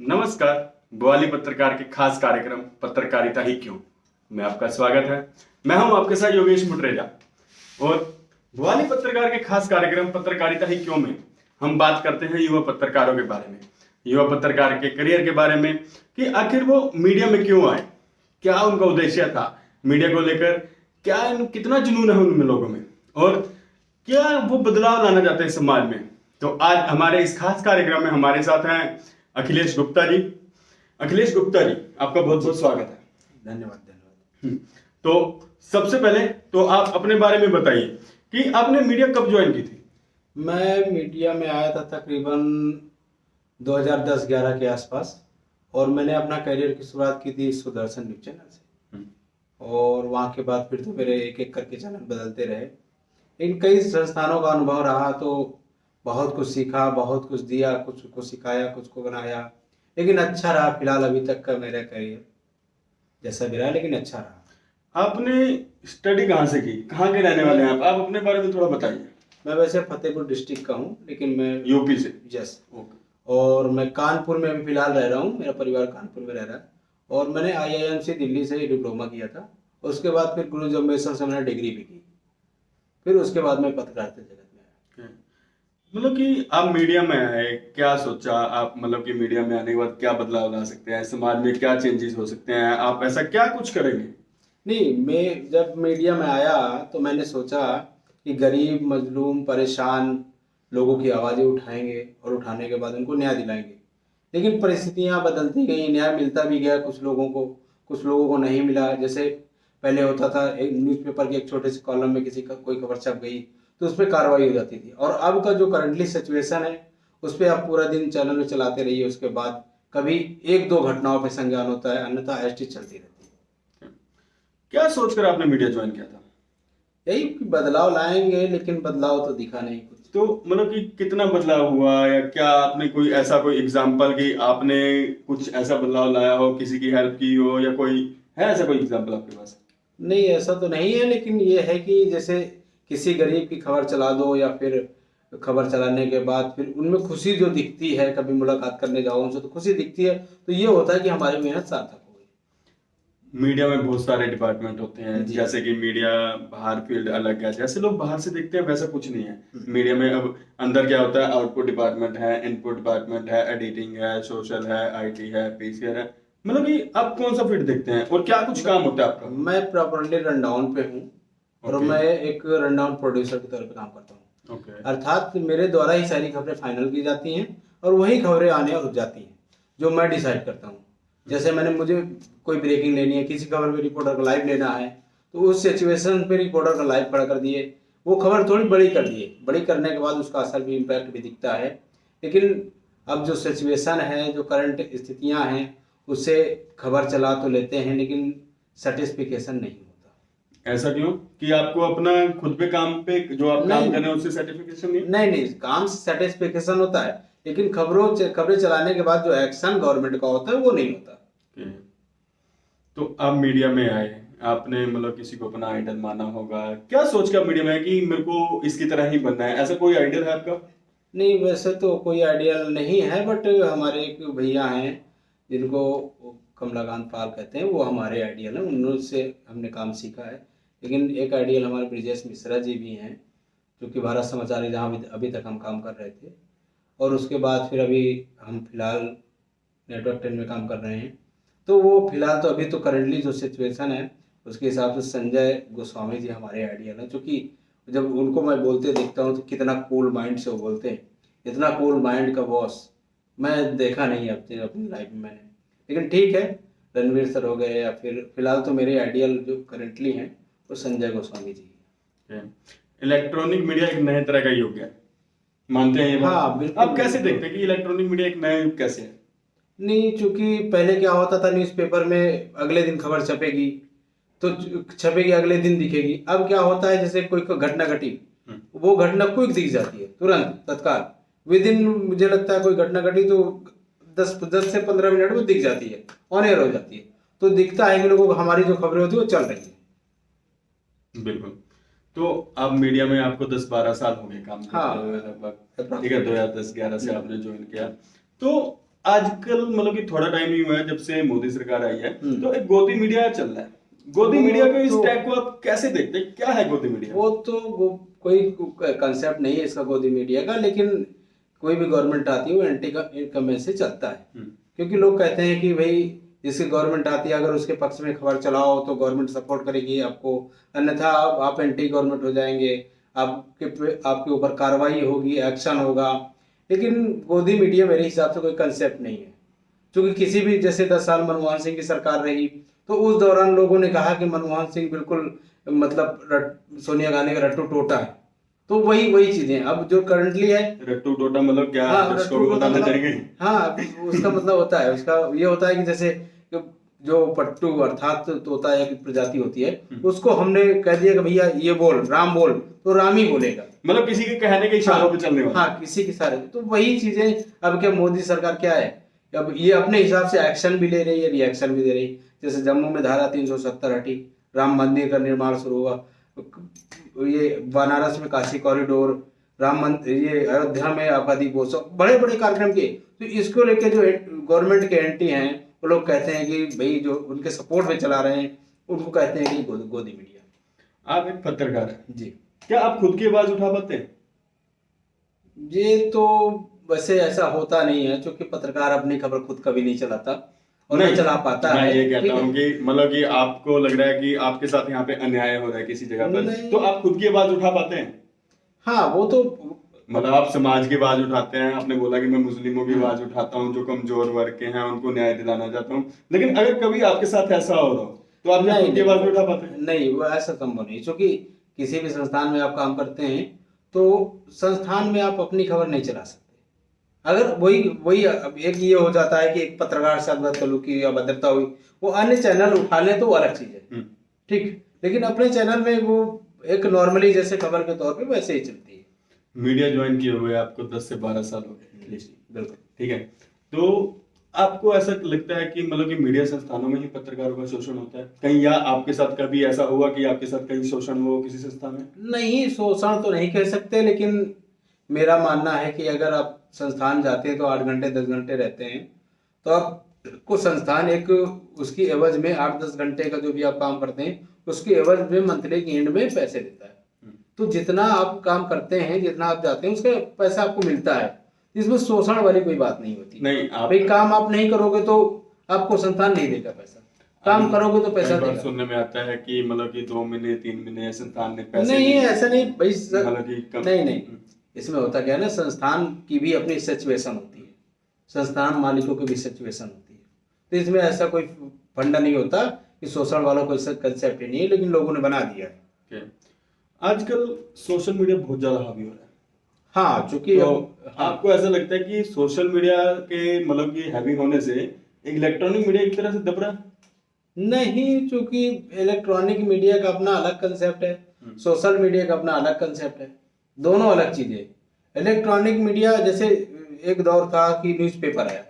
नमस्कार। ग्वाली पत्रकार के खास कार्यक्रम पत्रकारिता ही क्यों में आपका स्वागत है। मैं हूं आपके साथ योगेश मुटरेजा और ग्वाली पत्रकार के खास कार्यक्रम पत्रकारिता ही क्यों में हम बात करते हैं युवा पत्रकारों के बारे में, युवा पत्रकार के करियर के बारे में कि आखिर वो मीडिया में क्यों आए, क्या उनका उद्देश्य था मीडिया को लेकर, कितना जुनून है उनमें लोगों में और क्या वो बदलाव लाना चाहते हैं समाज में। तो आज हमारे इस खास कार्यक्रम में हमारे साथ हैं अखिलेश गुप्ता जी। अखिलेश गुप्ता जी, आपका बहुत बहुत स्वागत है। धन्यवाद। तो सबसे पहले तो आप अपने बारे में बताइए कि आपने मीडिया कब ज्वाइन की थी। मैं मीडिया में आया था तकरीबन 2010-11 के आसपास और मैंने अपना करियर की शुरुआत की थी सुदर्शन न्यूज चैनल से। और वहाँ के बाद फिर तो मेरे एक एक करके चैनल बदलते रहे। इन कई संस्थानों का अनुभव रहा तो बहुत कुछ सीखा, बहुत कुछ दिया, कुछ को सिखाया, कुछ को बनाया, लेकिन अच्छा रहा। फिलहाल अभी तक का मेरा करियर जैसा भी रहा, लेकिन अच्छा रहा। आपने स्टडी कहाँ से की, कहाँ के रहने वाले हैं आप अपने बारे में थोड़ा बताइए। मैं वैसे फतेहपुर डिस्ट्रिक्ट का हूँ, लेकिन मैं यूपी से। यस। ओके। और मैं कानपुर में अभी फिलहाल रह रहा हूँ, मेरा परिवार कानपुर में रह रहा है। और मैंने IIM से दिल्ली से डिप्लोमा किया था। उसके बाद फिर गुरु जम्बेश्वर से मैंने डिग्री भी की। फिर उसके बाद मैं पत्रकारिता जगत में आया। मतलब कि आप मीडिया में आए, क्या सोचा आप, मतलब कि मीडिया में आने के बाद क्या बदलाव ला सकते हैं, समाज में क्या चेंजेस हो सकते हैं, आप ऐसा क्या कुछ करेंगे। नहीं, मैं जब मीडिया में आया तो मैंने सोचा कि गरीब, मजलूम, परेशान लोगों की आवाज़ें उठाएंगे और उठाने के बाद उनको न्याय दिलाएंगे। लेकिन परिस्थितियां बदलती गई, न्याय मिलता भी गया कुछ लोगों को, कुछ लोगों को नहीं मिला। जैसे पहले होता था, एक न्यूज़पेपर के एक छोटे से कॉलम में किसी का कोई खबर छप गई तो उस पर कार्रवाई हो जाती थी। और अब का जो करंटली सिचुएशन है उस पर आप पूरा दिन चैनल में चलाते रहिए, उसके बाद कभी एक दो घटनाओं पर संज्ञान होता है, अन्यथा एसटी चलती रहती है। क्या सोचकर आपने मीडिया ज्वाइन किया था। यही कि बदलाव लाएंगे, लेकिन बदलाव तो दिखा नहीं कुछ। तो मतलब कि कितना बदलाव हुआ, या क्या आपने कोई ऐसा कोई एग्जाम्पल कि आपने कुछ ऐसा बदलाव लाया हो, किसी की हेल्प की हो, या कोई है ऐसा कोई एग्जाम्पल आपके पास। नहीं, ऐसा तो नहीं है, लेकिन ये है कि जैसे किसी गरीब की खबर चला दो या फिर खबर चलाने के बाद फिर उनमें खुशी जो दिखती है, कभी मुलाकात करने जाओ उनसे तो खुशी दिखती है, तो ये होता है कि हमारी मेहनत सार्थक हो गई। मीडिया में बहुत सारे डिपार्टमेंट होते हैं, जैसे कि मीडिया बाहर फील्ड अलग है, जैसे लोग बाहर से देखते हैं वैसा कुछ नहीं है। मीडिया में अब अंदर क्या होता है, आउटपुट डिपार्टमेंट है, इनपुट डिपार्टमेंट है, एडिटिंग है, सोशल है, IT है, PCR है। मतलब कि आप कौन सा फील्ड देखते हैं और क्या कुछ काम होता है आपका। मैं प्रॉपरली रनडाउन पे हूँ और मैं एक रनडाउन प्रोड्यूसर के तौर पे काम करता हूँ। अर्थात मेरे द्वारा ही सारी खबरें फाइनल की जाती हैं और वही खबरें आने और रुक जाती हैं जो मैं डिसाइड करता हूँ। जैसे मुझे कोई ब्रेकिंग लेनी है, किसी खबर पे रिपोर्टर का लाइव लेना है, तो उस सिचुएशन पे रिपोर्टर का लाइव खड़ा कर दिए, वो खबर थोड़ी बड़ी कर दिए, बड़ी करने के बाद उसका असर भी, इम्पैक्ट भी दिखता है। लेकिन अब जो सिचुएशन है, जो करंट स्थितियाँ हैं, उससे खबर चला तो लेते हैं, लेकिन सेटिस्फिकेशन नहीं होता। ऐसा क्यों कि आपको अपना खुद पे काम पे जो आप काम कर रहे हैं उससे सर्टिफिकेशन नहीं, काम से सेटिस्फिकेशन होता है, लेकिन खबरें चलाने के बाद जो एक्शन गवर्नमेंट का होता है वो नहीं होता। तो आप मीडिया में आए, आपने मतलब किसी को अपना आइडल माना होगा, क्या सोच के आप मीडिया में आए कि मेरे को इसकी तरह ही बनना है, ऐसा कोई आइडल है आपका। नहीं, वैसे तो कोई आइडियल नहीं है, बट हमारे एक भैया हैं जिनको कमलाकांत पाल कहते हैं, वो हमारे आइडियल हैं, उनसे हमने काम सीखा है। लेकिन एक आइडियल हमारे ब्रिजेश मिश्रा जी भी हैं, जो कि भारत समाचार है, जहाँ अभी तक हम काम कर रहे थे। और उसके बाद फिर अभी हम फिलहाल नेटवर्क 10 में काम कर रहे हैं। तो वो फिलहाल तो अभी तो करंटली जो सिचुएशन है उसके हिसाब से संजय गोस्वामी जी हमारे आइडियल हैं, क्योंकि जब उनको मैं बोलते देखता हूँ तो कितना कूल माइंड से वो बोलते हैं। इतना कूल माइंड का बॉस मैं देखा नहीं अपनी लाइफ में मैंने। लेकिन ठीक है, रणवीर सर हो गए, या फिर फिलहाल तो मेरे आइडियल जो करेंटली हैं वो संजय गोस्वामी जी हैं। इलेक्ट्रॉनिक मीडिया एक नए तरह का युग है, मानते हैं ये बात? हाँ, बिल्कुल। आप कैसे देखते हैं कि इलेक्ट्रॉनिक मीडिया एक नया युग कैसे है। नहीं, चूंकि पहले क्या होता था, न्यूज़पेपर में अगले दिन खबर छपेगी तो छपेगी, अगले दिन दिखेगी। अब क्या होता है, जैसे कोई घटना घटी, वो घटना क्विक दिख जाती है, तुरंत तत्काल विद इन, मुझे लगता है कोई घटना घटी तो 10 से 15 मिनट में दिख जाती है, ऑन एयर हो जाती है। तो दिखता है कि लोगों को हमारी जो खबरें होती है वो चल रही है। बिल्कुल। तो अब मीडिया में आपको 10-12 साल हो गए काम करते हुए लगभग, ठीक है, 2010-11 से आपने ज्वाइन किया। तो आजकल मतलब कि थोड़ा टाइम ही हुआ है जब से मोदी सरकार आई है, हम्म। तो एक गोदी मीडिया चल रहा है। गोदी वो मीडिया के इस तो- टैग को आप कैसे देखते हैं? क्या है गोदी मीडिया? वो कोई कंसेप्ट नहीं है इसका गोदी मीडिया का, लेकिन कोई भी गवर्नमेंट आती है वो एंटी इनकम्बेंसी चलता है। हम्म। क्योंकि लोग कहते हैं कि भाई जिसकी गवर्नमेंट आती है अगर उसके पक्ष में खबर चलाओ तो गवर्नमेंट सपोर्ट करेगी आपको, अन्यथा आप एंटी गवर्नमेंट हो जाएंगे, आपके ऊपर कार्रवाई होगी, एक्शन होगा। लेकिन गोदी मीडिया मेरे हिसाब से कोई कंसेप्ट नहीं है, क्योंकि किसी भी, जैसे 10 साल मनमोहन सिंह की सरकार रही तो उस दौरान लोगों ने कहा कि मनमोहन सिंह बिल्कुल मतलब सोनिया गांधी का रट्टू टोटा है। तो वही वही चीजें अब जो करंटली है। रट्टू टोटा मतलब क्या? हाँ, दर्शकों रट्टू को टोटा बताना मतलब, चाहेंगे? हाँ उसका मतलब होता है, उसका ये होता है कि जैसे जो पट्टू अर्थात तोता एक प्रजाति होती है, उसको हमने कह दिया कि भैया ये बोल, राम बोल, तो राम ही बोलेगा। मतलब किसी के कहने के इशारों पे चलने वाला। हाँ, किसी के सारे। तो वही चीजें अब क्या मोदी सरकार क्या है, अब ये अपने हिसाब से एक्शन भी ले रही है, रिएक्शन भी दे रही है। जैसे जम्मू में धारा 370 हटी, राम मंदिर का निर्माण शुरू हुआ, ये बनारस में काशी कॉरिडोर, राम मंदिर, ये अयोध्या में आबादी महोत्सव, बड़े बड़े कार्यक्रम किए। तो इसको लेके जो गवर्नमेंट के एंटी हैं वो लोग कहते हैं कि भाई जो उनके सपोर्ट में चला रहे हैं उनको कहते हैं कि गोदी मीडिया। आप एक पत्रकार हैं जी, क्या आप खुद की आवाज उठा पाते हैं? ये तो वैसे ऐसा होता नहीं है, क्योंकि पत्रकार अपनी खबर खुद कभी नहीं चलाता और नहीं चला पाता मैं है। ये कहता ठीक है? हूँ कि मतलब कि आपको लग रहा है कि आपके साथ यहाँ पे अन्याय हो रहा है किसी जगह पर, नहीं। तो आप खुद की आवाज उठा पाते हैं? हाँ, वो तो मतलब आप समाज की आवाज उठाते हैं। आपने बोला कि मैं मुस्लिमों की आवाज उठाता हूँ, जो कमजोर वर्ग के हैं उनको न्याय दिलाना चाहता हूँ, लेकिन अगर कभी आपके साथ ऐसा हो रहा हो तो आप नहीं, खुद की आवाज उठा पाते हैं? नहीं, वो ऐसा संभव नहीं, क्योंकि किसी भी संस्थान में आप काम करते हैं तो संस्थान में आप अपनी खबर नहीं चला सकते। अगर वही वही अब एक ये हो जाता है कि एक पत्रकार से बदसलूकी या अभद्रता हुई, वो अन्य चैनल उठा ले तो वो अलग चीज है, ठीक। लेकिन अपने चैनल में वो एक नॉर्मली जैसे खबर के तौर पे वैसे ही चलती है। मीडिया ज्वाइन किए हुए आपको 10 से 12 साल हो गए, बिल्कुल। ठीक है। तो आपको ऐसा लगता है कि मतलब कि मीडिया संस्थानों में ही पत्रकारों का शोषण होता है कहीं, या आपके साथ कभी ऐसा हुआ कि आपके साथ कहीं शोषण हो किसी संस्था में? नहीं, शोषण तो नहीं कह सकते, लेकिन मेरा मानना है कि अगर आप संस्थान जाते हैं तो 8 घंटे 10 घंटे रहते हैं, तो आपको संस्थान एक उसकी एवज में 8-10 घंटे का जो भी आप काम करते हैं उसकी एवज में मंथली के एंड में पैसे देता है। तो जितना आप काम करते हैं, जितना आप जाते हैं, उसका पैसा आपको मिलता है। इसमें शोषण वाली कोई बात नहीं होती। नहीं, आप भाई काम आप नहीं करोगे तो आपको संस्थान नहीं देगा पैसा, काम करोगे तो पैसा कई बार देगा। सुनने में आता है कि मतलब कि 2 महीने 3 महीने संस्थान ने पैसे नहीं, ऐसा नहीं भाई, मतलब कि नहीं, इसमें होता क्या है ना, संस्थान की भी अपनी सिचुएशन होती है, संस्थान मालिकों की भी सिचुएशन होती है। तो इसमें ऐसा कोई फंडा नहीं होता कि शोषण वाला कोई कंसेप्ट ही नहीं है, लेकिन लोगों ने बना दिया है। आजकल सोशल मीडिया बहुत ज्यादा हावी हो रहा है। हाँ, चूंकि तो आपको ऐसा लगता है कि सोशल मीडिया के मतलब कि हैवी होने से इलेक्ट्रॉनिक मीडिया एक तरह से दब रहा है? नहीं, चूंकि इलेक्ट्रॉनिक मीडिया का अपना अलग कंसेप्ट है, सोशल मीडिया का अपना अलग कंसेप्ट है, दोनों अलग चीजें। इलेक्ट्रॉनिक मीडिया जैसे एक दौर था कि न्यूज़पेपर आया,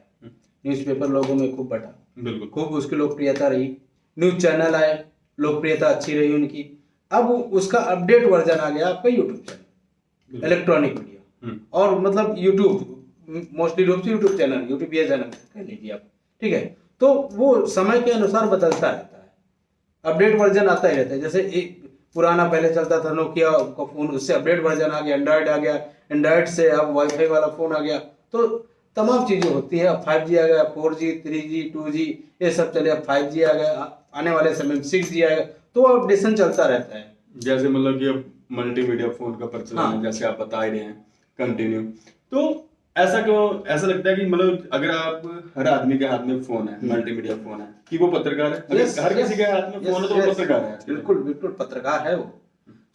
न्यूज़पेपर लोगों में खूब बटा, बिल्कुल, खूब उसकी लोकप्रियता रही। न्यूज चैनल आए, लोकप्रियता अच्छी रही उनकी। अब उसका अपडेट वर्जन आ गया आपका यूट्यूब चैनल, इलेक्ट्रॉनिक मीडिया। और मतलब यूट्यूब मोस्टली रूप से यूट्यूब चैनल, यूट्यूब ये चैनल कह लीजिए आप, ठीक है। तो वो समय के अनुसार बदलता रहता है, अपडेट वर्जन आता ही रहता है। जैसे एक पुराना पहले चलता था नोकिया का फोन, उससे अपडेट वर्जन आ गया, एंड्रॉयड आ गया, एंड्रॉयड से अब वाईफाई वाला फोन आ गया। तो तमाम चीजें होती है। अब 5G आ गया, 4G 3G 2G ये सब चले, अब 5G आ गया, आने वाले समय में 6G आएगा। तो अपडेशन चलता रहता है। जैसे मतलब कि अब मल्टीमीडिया फोन का प्रचलन है, जैसे आप बता ही रहे हैं कंटिन्यू। तो ऐसा क्यों, ऐसा लगता है कि मतलब अगर आप हर आदमी के हाथ में फोन है, मल्टीमीडिया फोन है, कि वो पत्रकार है? अगर हर किसी के हाथ में फोन है तो वो पत्रकार है? बिल्कुल बिल्कुल पत्रकार है वो।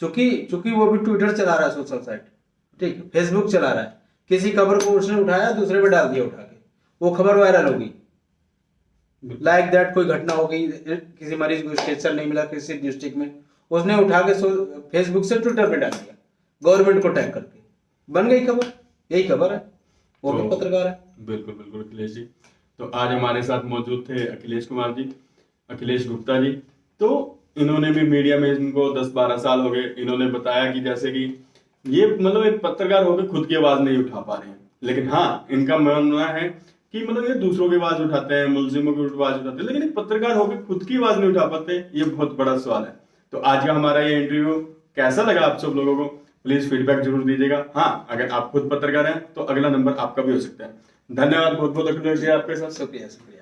चूंकि वो भी ट्विटर चला रहा है, सोशल साइट, ठीक, फेसबुक चला रहा है। किसी खबर को उसने उठाया, दूसरे पे डाल दिया उठा के, वो खबर वायरल होगी। लाइक दैट कोई घटना हो गई, किसी मरीज को स्ट्रेचर नहीं मिला किसी डिस्ट्रिक्ट में, उसने उठा के फेसबुक से ट्विटर पे डाल दिया, गवर्नमेंट को टैग करके, बन गई खबर। यही खबर है, वो भी पत्रकार है। बिल्कुल बिल्कुल अखिलेश जी। तो आज हमारे साथ मौजूद थे अखिलेश कुमार जी, अखिलेश गुप्ता जी। तो इन्होंने भी मीडिया में, इनको 10-12 साल हो गए। इन्होंने बताया कि जैसे कि ये मतलब एक पत्रकार होकर खुद की आवाज नहीं उठा पा रहे हैं, लेकिन हाँ, इनका मानना है कि मतलब ये दूसरों की आवाज उठाते हैं, मुलजिमों की आवाज उठाते हैं, लेकिन एक पत्रकार होकर खुद की आवाज नहीं उठा पाते, ये बहुत बड़ा सवाल है। तो आज का हमारा ये इंटरव्यू कैसा लगा आप सब लोगों को, प्लीज फीडबैक जरूर दीजिएगा। हाँ, अगर आप खुद पत्रकार हैं तो अगला नंबर आपका भी हो सकता है। धन्यवाद, बहुत बहुत शुक्रिया आपके साथ। शुक्रिया शुक्रिया।